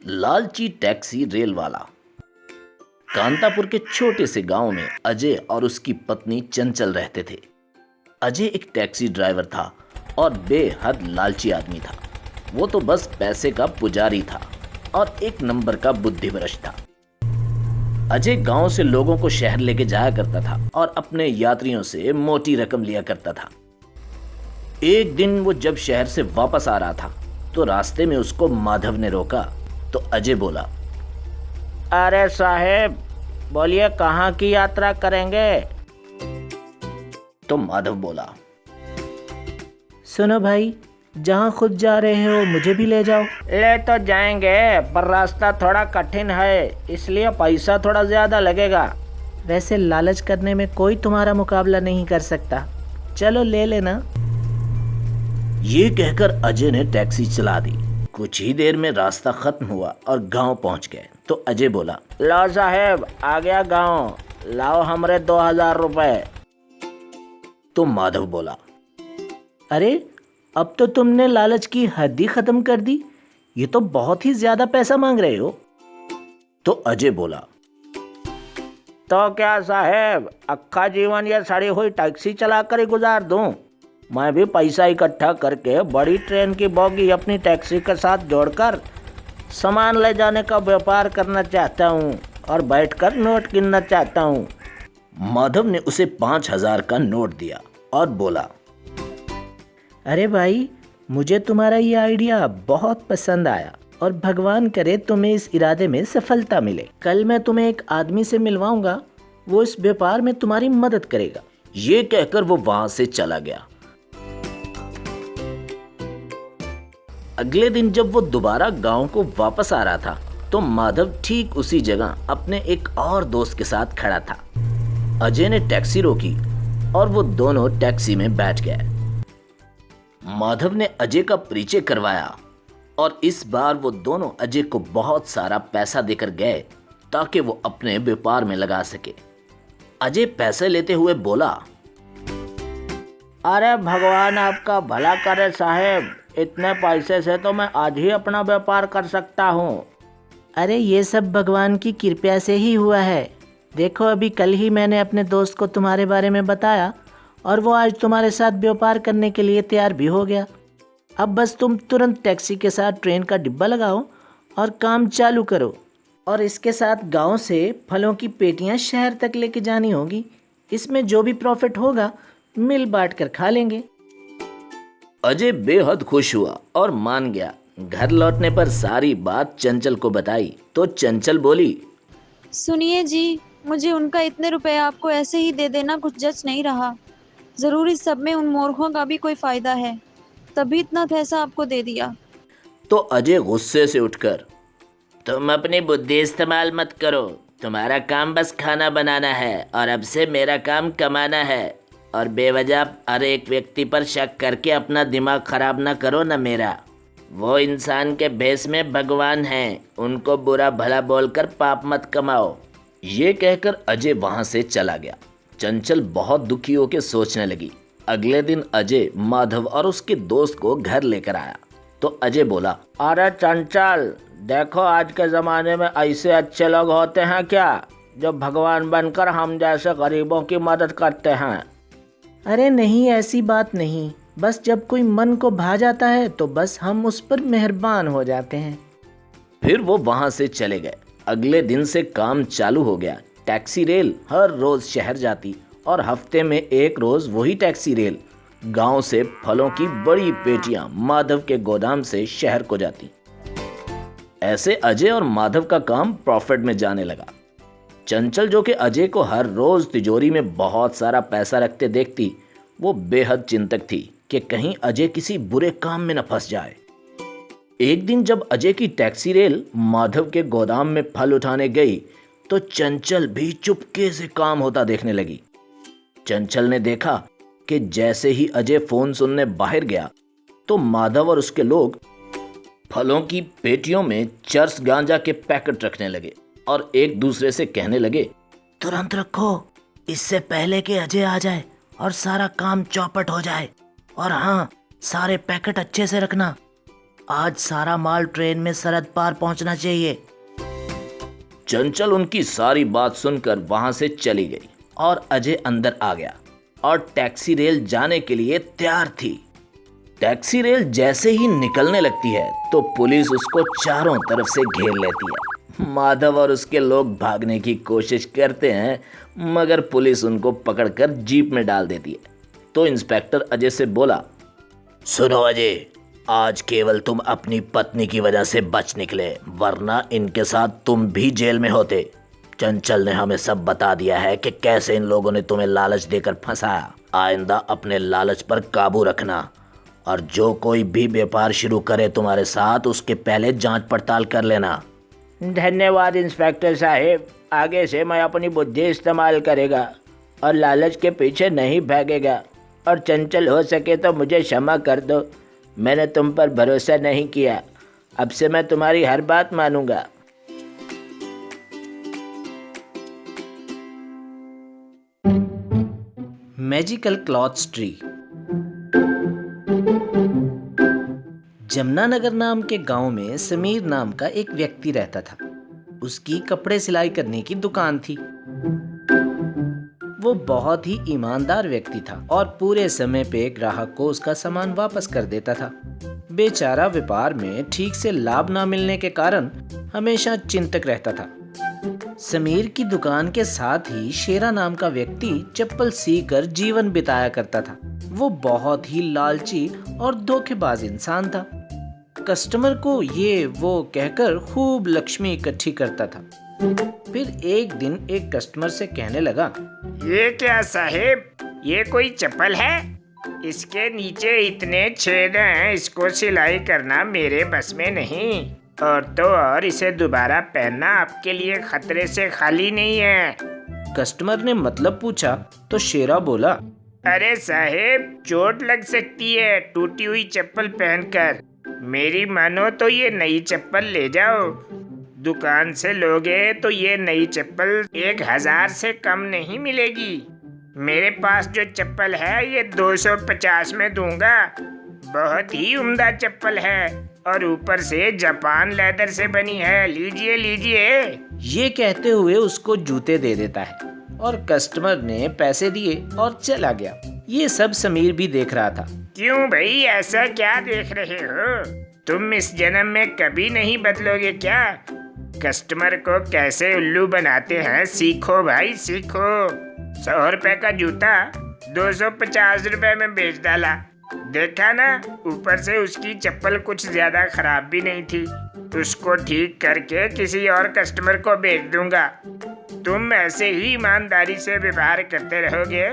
लालची taxi rail वाला। कांतापुर के छोटे से गांव में अजय और उसकी पत्नी चंचल रहते थे। अजय एक टैक्सी ड्राइवर था और बेहद लालची आदमी था। वो तो बस पैसे का पुजारी था और एक नंबर का बुद्धिभ्रष्ट था। अजय गांव से लोगों को शहर लेके जाया करता था और अपने यात्रियों से मोटी रकम लिया करता था। एक दिन वो जब शहर से वापस आ रहा था तो रास्ते में उसको माधव ने रोका। तो अजय बोला, अरे साहेब, बोलिए कहाँ की यात्रा करेंगे? तो माधव बोला, सुनो भाई, जहाँ खुद जा रहे हो मुझे भी ले जाओ। ले तो जाएंगे, पर रास्ता थोड़ा कठिन है, इसलिए पैसा थोड़ा ज्यादा लगेगा। वैसे लालच करने में कोई तुम्हारा मुकाबला नहीं कर सकता, चलो ले लेना। ये कहकर अजय ने टैक्सी चला दी। कुछ ही देर में रास्ता खत्म हुआ और गांव पहुंच गए। तो अजय बोला, लो साहेब, आ गया गांव, लाओ हमरे 2000 रुपए। तो माधव बोला, अरे अब तो तुमने लालच की हद ही खत्म कर दी, ये तो बहुत ही ज्यादा पैसा मांग रहे हो। तो अजय बोला, तो क्या साहेब, अक्खा जीवन ये सड़ी हुई टैक्सी चलाकर ही गुजार दूं? मैं भी पैसा इकट्ठा करके बड़ी ट्रेन की बोगी अपनी टैक्सी के साथ जोड़कर सामान ले जाने का व्यापार करना चाहता हूँ और बैठकर नोट गिनना चाहता हूँ। माधव ने उसे 5000 का नोट दिया और बोला, अरे भाई, मुझे तुम्हारा ये आइडिया बहुत पसंद आया और भगवान करे तुम्हें इस इरादे में सफलता मिले। कल मैं तुम्हें एक आदमी से मिलवाऊंगा, वो इस व्यापार में तुम्हारी मदद करेगा। ये कहकर वो वहां से चला गया। अगले दिन जब वो दोबारा गांव को वापस आ रहा था तो माधव ठीक उसी जगह अपने एक और दोस्त के साथ खड़ा था। अजय ने टैक्सी रोकी और वो दोनों टैक्सी में बैठ गए। माधव ने अजय का परिचय करवाया और इस बार वो दोनों अजय को बहुत सारा पैसा देकर गए ताकि वो अपने व्यापार में लगा सके। अजय पैसे लेते हुए बोला, अरे भगवान आपका भला करे साहेब, इतने पैसे से तो मैं आज ही अपना व्यापार कर सकता हूँ। अरे ये सब भगवान की कृपा से ही हुआ है। देखो, अभी कल ही मैंने अपने दोस्त को तुम्हारे बारे में बताया और वो आज तुम्हारे साथ व्यापार करने के लिए तैयार भी हो गया। अब बस तुम तुरंत टैक्सी के साथ ट्रेन का डिब्बा लगाओ और काम चालू करो। और इसके साथ गांव से फलों की पेटियां शहर तक लेके जानी होगी। इसमें जो भी प्रॉफिट होगा मिल बांट कर खा लेंगे। अजय बेहद खुश हुआ और मान गया। घर लौटने पर सारी बात चंचल को बताई तो चंचल बोली, सुनिए जी, मुझे उनका इतने रुपए आपको ऐसे ही दे देना कुछ जच नहीं रहा। जरूर इस सब में उन मूर्खों का भी कोई फायदा है, तभी इतना पैसा आपको दे दिया। तो अजय गुस्से से उठकर, तुम अपनी बुद्धि इस्तेमाल मत करो, तुम्हारा काम बस खाना बनाना है और अब से मेरा काम कमाना है। और बेवजह हर एक व्यक्ति पर शक करके अपना दिमाग खराब ना करो ना मेरा। वो इंसान के भेष में भगवान हैं, उनको बुरा भला बोलकर पाप मत कमाओ। ये कहकर अजय वहां से चला गया। चंचल बहुत दुखी होकर सोचने लगी। अगले दिन अजय माधव और उसके दोस्त को घर लेकर आया। तो अजय बोला, अरे चंचल, देखो आज के ज़माने में ऐसे अच्छे लोग होते हैं क्या, जो भगवान बनकर हम जैसे गरीबों की मदद करते हैं। अरे नहीं, ऐसी बात नहीं, बस जब कोई मन को भा जाता है तो बस हम उस पर मेहरबान हो जाते हैं। फिर वो वहां से चले गए। अगले दिन से काम चालू हो गया। टैक्सी रेल हर रोज शहर जाती और हफ्ते में एक रोज वही टैक्सी रेल गांव से फलों की बड़ी पेटियां माधव के गोदाम से शहर को जाती। ऐसे अजय और माधव का काम प्रॉफिट में जाने लगा। चंचल, जो कि अजय को हर रोज तिजोरी में बहुत सारा पैसा रखते देखती, वो बेहद चिंतक थी कि कहीं अजय किसी बुरे काम में न फंस जाए। एक दिन जब अजय की टैक्सी रेल माधव के गोदाम में फल उठाने गई तो चंचल भी चुपके से काम होता देखने लगी। चंचल ने देखा कि जैसे ही अजय फोन सुनने बाहर गया तो माधव और उसके लोग फलों की पेटियों में चर्स गांजा के पैकेट रखने लगे और एक दूसरे से कहने लगे, तुरंत रखो, इससे पहले कि अजय आ जाए और सारा काम चौपट हो जाए। और हाँ, सारे पैकेट अच्छे से रखना। आज सारा माल ट्रेन में सरहद पार पहुंचना चाहिए। चंचल उनकी सारी बात सुनकर वहां से चली गई और अजय अंदर आ गया और टैक्सी रेल जाने के लिए तैयार थी। टैक्सी रेल जैसे ही निकलने लगती है तो पुलिस उसको चारों तरफ से घेर लेती है। माधव और उसके लोग भागने की कोशिश करते हैं, मगर पुलिस उनको पकड़कर जीप में डाल देती है। तो इंस्पेक्टर अजय से बोला, सुनो अजय, आज केवल तुम अपनी पत्नी की वजह से बच निकले, वरना इनके साथ तुम भी जेल में होते। चंचल ने हमें सब बता दिया है कि कैसे इन लोगों ने तुम्हें लालच देकर फंसाया। आइंदा अपने लालच पर काबू रखना, और जो कोई भी व्यापार शुरू करे तुम्हारे साथ, उसके पहले जांच पड़ताल कर लेना। धन्यवाद इंस्पेक्टर साहब, आगे से मैं अपनी बुद्धि इस्तेमाल करेगा और लालच के पीछे नहीं भागेगा। और चंचल, हो सके तो मुझे क्षमा कर दो, मैंने तुम पर भरोसा नहीं किया। अब से मैं तुम्हारी हर बात मानूंगा। Magical clothes tree. जमुनानगर नाम के गांव में समीर नाम का एक व्यक्ति रहता था। उसकी कपड़े सिलाई करने की दुकान थी। वो बहुत ही ईमानदार व्यक्ति था और पूरे समय पे ग्राहक को उसका सामान वापस कर देता था। बेचारा व्यापार में ठीक से लाभ ना मिलने के कारण हमेशा चिंतक रहता था। समीर की दुकान के साथ ही शेरा नाम का व्यक्ति चप्पल सीकर जीवन बिताया करता था। वो बहुत ही लालची और धोखेबाज इंसान था। कस्टमर को ये वो कहकर खूब लक्ष्मी इकट्ठी करता था। फिर एक दिन एक कस्टमर से कहने लगा, ये क्या साहेब, ये कोई चप्पल है? इसके नीचे इतने छेद हैं, इसको सिलाई करना मेरे बस में नहीं। और तो और इसे दोबारा पहनना आपके लिए खतरे से खाली नहीं है। कस्टमर ने मतलब पूछा तो शेरा बोला, अरे साहेब, चोट लग सकती है टूटी हुई चप्पल पहनकर। मेरी मानो तो ये नई चप्पल ले जाओ। दुकान से लोगे तो ये नई चप्पल 1000 से कम नहीं मिलेगी। मेरे पास जो चप्पल है ये 250 में दूंगा। बहुत ही उम्दा चप्पल है और ऊपर से जापान लेदर से बनी है। लीजिए लीजिए। ये कहते हुए उसको जूते दे देता है और कस्टमर ने पैसे दिए और चला गया। ये सब समीर भी देख रहा था। क्यों भाई, ऐसा क्या देख रहे हो? तुम इस जन्म में कभी नहीं बदलोगे क्या? कस्टमर को कैसे उल्लू बनाते हैं सीखो भाई, सीखो। 100 रुपए का जूता 250 रुपए में बेच डाला। देखा ना, ऊपर से उसकी चप्पल कुछ ज्यादा खराब भी नहीं थी। उसको ठीक करके किसी और कस्टमर को बेच दूंगा। तुम ऐसे ही ईमानदारी से व्यवहार करते रहोगे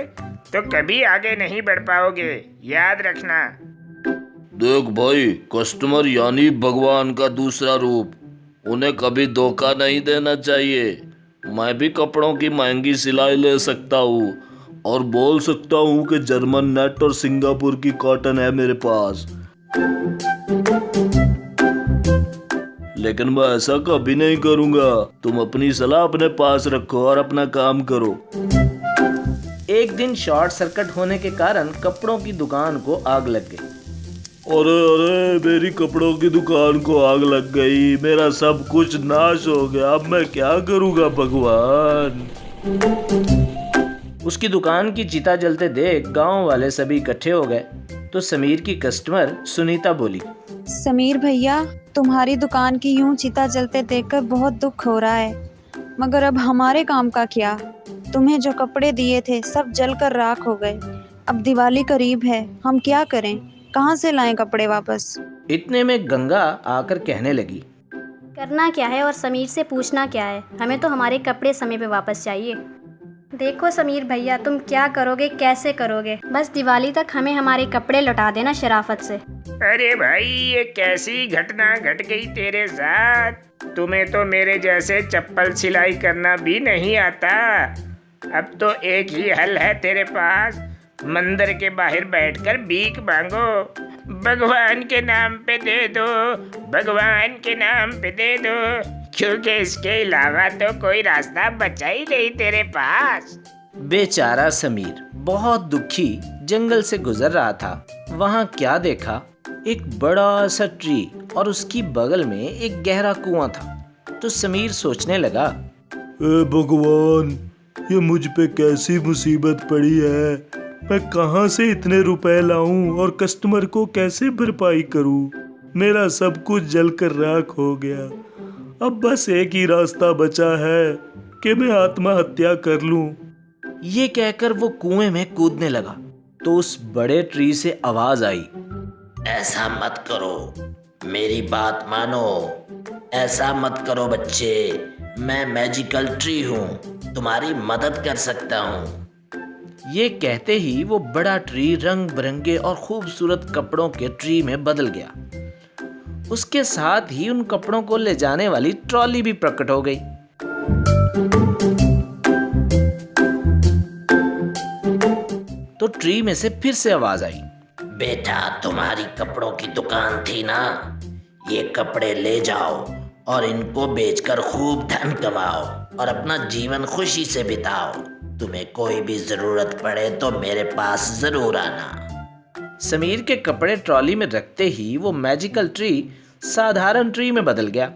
तो कभी आगे नहीं बढ़ पाओगे, याद रखना। देख भाई, कस्टमर यानी भगवान का दूसरा रूप, उन्हें कभी धोखा नहीं देना चाहिए। मैं भी कपड़ों की महंगी सिलाई ले सकता हूँ और बोल सकता हूँ कि जर्मन नेट और सिंगापुर की कॉटन है मेरे पास, लेकिन मैं ऐसा कभी नहीं करूँगा। तुम अपनी सलाह अपने पास रखो और अपना काम करो। एक दिन शॉर्ट सर्किट होने के कारण कपड़ों की दुकान को आग लग गई। अरे अरे, मेरी कपड़ों की दुकान को आग लग गई, मेरा सब कुछ नाश हो गया। अब मैं क्या करूँगा भगवान? उसकी दुकान की चिता जलते देख गांव वाले सभी इकट्ठे हो गए। तो समीर की कस्टमर सुनीता बोली, समीर भैया, तुम्हारी दुकान की यूं चिता जलते देखकर बहुत दुख हो रहा है, मगर अब हमारे काम का क्या? तुम्हें जो कपड़े दिए थे सब जलकर राख हो गए। अब दिवाली करीब है, हम क्या करें? कहाँ से लाएं कपड़े वापस? इतने में गंगा आकर कहने लगी, करना क्या है और समीर से पूछना क्या है? हमें तो हमारे कपड़े समय पे वापस चाहिए। देखो समीर भैया, तुम क्या करोगे, कैसे करोगे? बस दिवाली तक हमें हमारे कपड़े लौटा देना शराफत से। अरे भाई, ये कैसी घटना घट गई तेरे साथ? तुम्हें तो मेरे जैसे चप्पल सिलाई करना भी नहीं आता। अब तो एक ही हल है तेरे पास, मंदिर के बाहर बैठकर भीख मांगो। भगवान के नाम पे दे दो, भगवान के नाम पे दे दो, क्योंकि इसके अलावा तो कोई रास्ता बचा ही नहीं तेरे पास। बेचारा समीर बहुत दुखी जंगल से गुजर रहा था। वहां क्या देखा, एक बड़ा सा ट्री और उसकी बगल में एक गहरा कुआं था। तो समीर सोचने लगा, ए भगवान, ये मुझ पे कैसी मुसीबत पड़ी है। मैं कहाँ से इतने रुपए लाऊं और कस्टमर को कैसे भरपाई करूं। मेरा सब कुछ जलकर राख हो गया। अब बस एक ही रास्ता बचा है कि मैं आत्महत्या कर लूं। ये कहकर वो कुएं में कूदने लगा। तो उस बड़े ट्री से आवाज आई, ऐसा मत करो, मेरी बात मानो। ऐसा मत करो बच्चे, मैं मैजिकल ट्री हूँ, तुम्हारी मदद कर सकता हूँ। ये कहते ही वो बड़ा ट्री रंग बिरंगे और खूबसूरत कपड़ों के ट्री में बदल गया। उसके साथ ही उन कपड़ों को ले जाने वाली ट्रॉली भी प्रकट हो गई। तो ट्री में से फिर से आवाज आई, बेटा, तुम्हारी कपड़ों की दुकान थी ना, ये कपड़े ले जाओ और इनको बेचकर खूब धन कमाओ और अपना जीवन खुशी से बिताओ। तुम्हें कोई भी जरूरत पड़े तो मेरे पास जरूर आना। समीर के कपड़े ट्रॉली में रखते ही वो मैजिकल ट्री साधारण ट्री में बदल गया।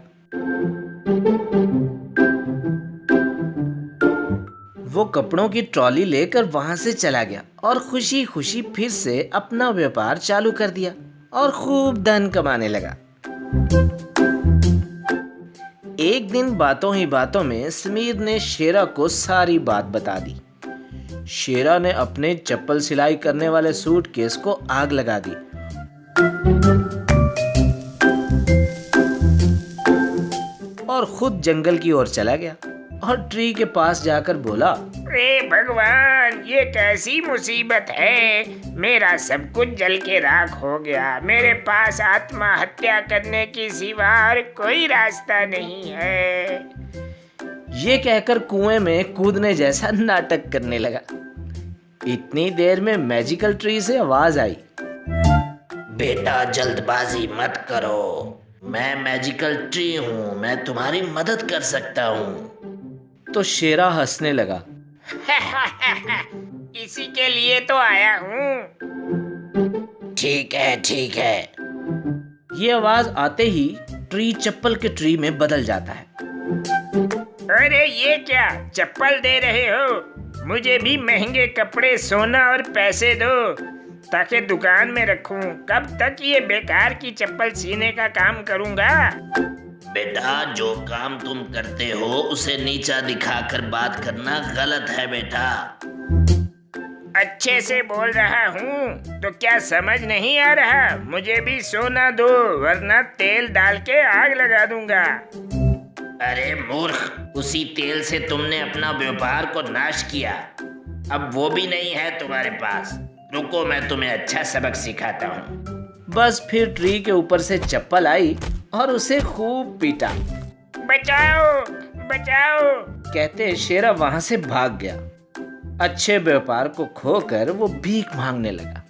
वो कपड़ों की ट्रॉली लेकर वहां से चला गया और खुशी खुशी फिर से अपना व्यापार चालू कर दिया और खूब धन कमाने लगा। एक दिन बातों ही बातों में समीर ने शेरा को सारी बात बता दी। शेरा ने अपने चप्पल सिलाई करने वाले सूटकेस को आग लगा दी और खुद जंगल की ओर चला गया और ट्री के पास जाकर बोला, अरे भगवान, ये कैसी मुसीबत है। मेरा सब कुछ जल के राख हो गया। मेरे पास आत्महत्या करने की सिवा और कोई रास्ता नहीं है। ये कहकर कुएं में कूदने जैसा नाटक करने लगा। इतनी देर में मैजिकल ट्री से आवाज आई, बेटा, जल्दबाजी मत करो, मैं मैजिकल ट्री हूँ, मैं तुम्हारी मदद कर सकता हूँ। तो शेरा हंसने लगा, इसी के लिए तो आया हूँ। ठीक है, ठीक है। ये आवाज आते ही ट्री चप्पल के ट्री में बदल जाता है। अरे ये क्या, चप्पल दे रहे हो? मुझे भी महंगे कपड़े, सोना और पैसे दो ताकि दुकान में रखूं। कब तक ये बेकार की चप्पल सीने का काम करूंगा? बेटा, जो काम तुम करते हो उसे नीचा दिखाकर बात करना गलत है बेटा। अच्छे से बोल रहा हूँ तो क्या समझ नहीं आ रहा? मुझे भी सोना दो वरना तेल डाल के आग लगा दूंगा। अरे मूर्ख, उसी तेल से तुमने अपना व्यापार को नाश किया। अब वो भी नहीं है तुम्हारे पास। रुको, मैं तुम्हें अच्छा सबक सिखाता हूँ। बस फिर ट्री के ऊपर से चप्पल आई और उसे खूब पीटा। बचाओ, बचाओ। कहते शेरा वहां से भाग गया। अच्छे व्यापार को खोकर वो भीख मांगने लगा।